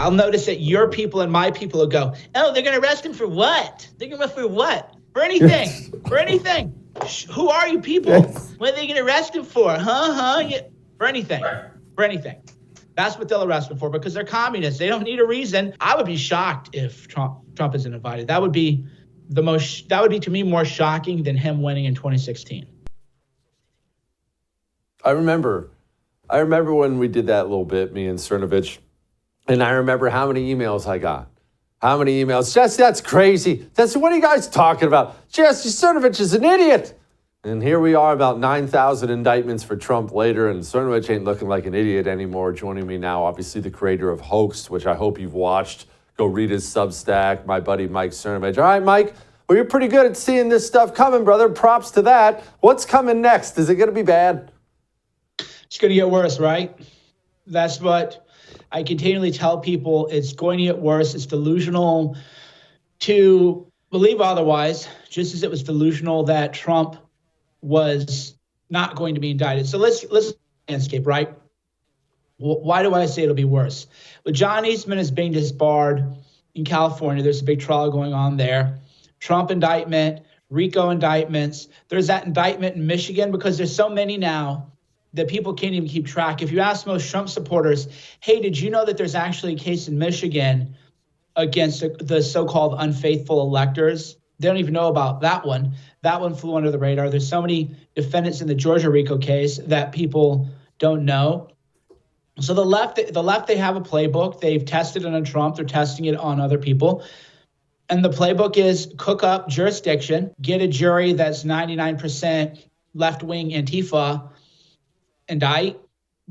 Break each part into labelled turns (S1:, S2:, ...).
S1: I'll notice that your people and my people will go, oh, they're going to arrest him for what? They're going to arrest him for what? For anything. For anything. Who are you people? What are they going to arrest him for? Yeah. For anything. For anything. That's what they'll arrest him for because they're communists. They don't need a reason. I would be shocked if Trump isn't invited. That would be to me more shocking than him winning in 2016.
S2: I remember when we did that little bit, me and Cernovich, and I remember how many emails I got. How many emails? Jesse, that's crazy. What are you guys talking about? Jesse Cernovich is an idiot. And here we are, about 9,000 indictments for Trump later, and Cernovich ain't looking like an idiot anymore. Joining me now, obviously the creator of Hoaxed, which I hope you've watched. Go read his Substack, my buddy Mike Cernovich. All right, Mike, well, you're pretty good at seeing this stuff coming, brother. Props to that. What's coming next? Is it going to be bad?
S1: It's going to get worse, right? That's what I continually tell people. It's going to get worse. It's delusional to believe otherwise, just as it was delusional that Trump was not going to be indicted. So let's landscape, right? Why do I say it'll be worse? Well, John Eastman is being disbarred in California. There's a big trial going on there. Trump indictment, RICO indictments. There's that indictment in Michigan because there's so many now that people can't even keep track. If you ask most Trump supporters, hey, did you know that there's actually a case in Michigan against the so-called unfaithful electors? They don't even know about that one. That one flew under the radar. There's so many defendants in the Georgia RICO case that people don't know. So the left, they have a playbook. They've tested it on Trump. They're testing it on other people. And the playbook is cook up jurisdiction, get a jury that's 99% left-wing Antifa, indict,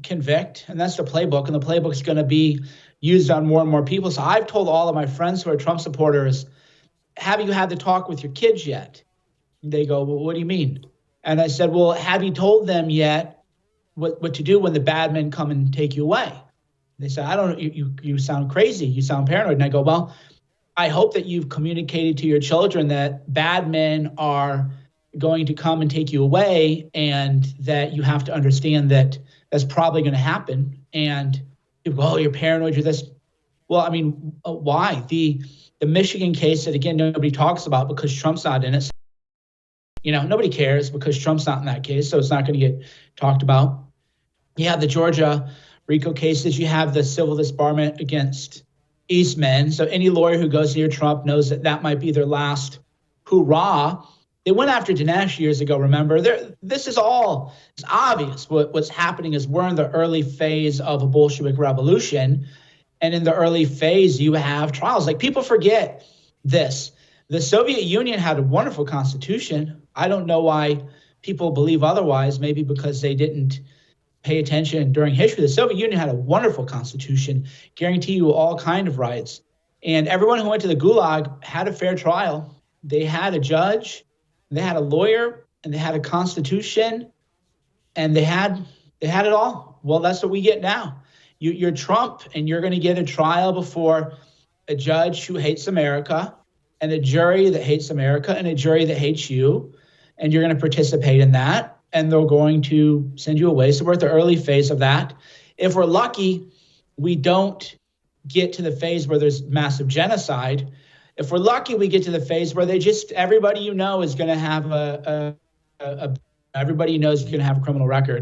S1: convict. And that's the playbook. And the playbook is going to be used on more and more people. So I've told all of my friends who are Trump supporters, have you had the talk with your kids yet? They go, well, what do you mean? And I said, well, have you told them yet what to do when the bad men come and take you away? They said, I don't know, you sound crazy. You sound paranoid. And I go, well, I hope that you've communicated to your children that bad men are going to come and take you away and that you have to understand that that's probably going to happen. And you go, oh, you're paranoid, you're this. Well, I mean, why? The Michigan case that, again, nobody talks about because Trump's not in it. You know, nobody cares because Trump's not in that case, so it's not going to get talked about. You have the Georgia RICO cases. You have the civil disbarment against Eastman. So any lawyer who goes near Trump knows that that might be their last hurrah. They went after Dinesh years ago, remember? This is all, it's obvious. What's happening is we're in the early phase of a Bolshevik revolution. And in the early phase, you have trials. Like, people forget this. The Soviet Union had a wonderful constitution. I don't know why people believe otherwise, maybe because they didn't pay attention during history. The Soviet Union had a wonderful constitution, guarantee you all kind of rights. And everyone who went to the Gulag had a fair trial. They had a judge, they had a lawyer, and they had a constitution, and they had it all. Well, that's what we get now. You're Trump, and you're going to get a trial before a judge who hates America, and a jury that hates America, and a jury that hates you, and you're going to participate in that, and they're going to send you away. So we're at the early phase of that. If we're lucky, we don't get to the phase where there's massive genocide. If we're lucky, we get to the phase where everybody you know is going to have everybody you know is going to have a criminal record.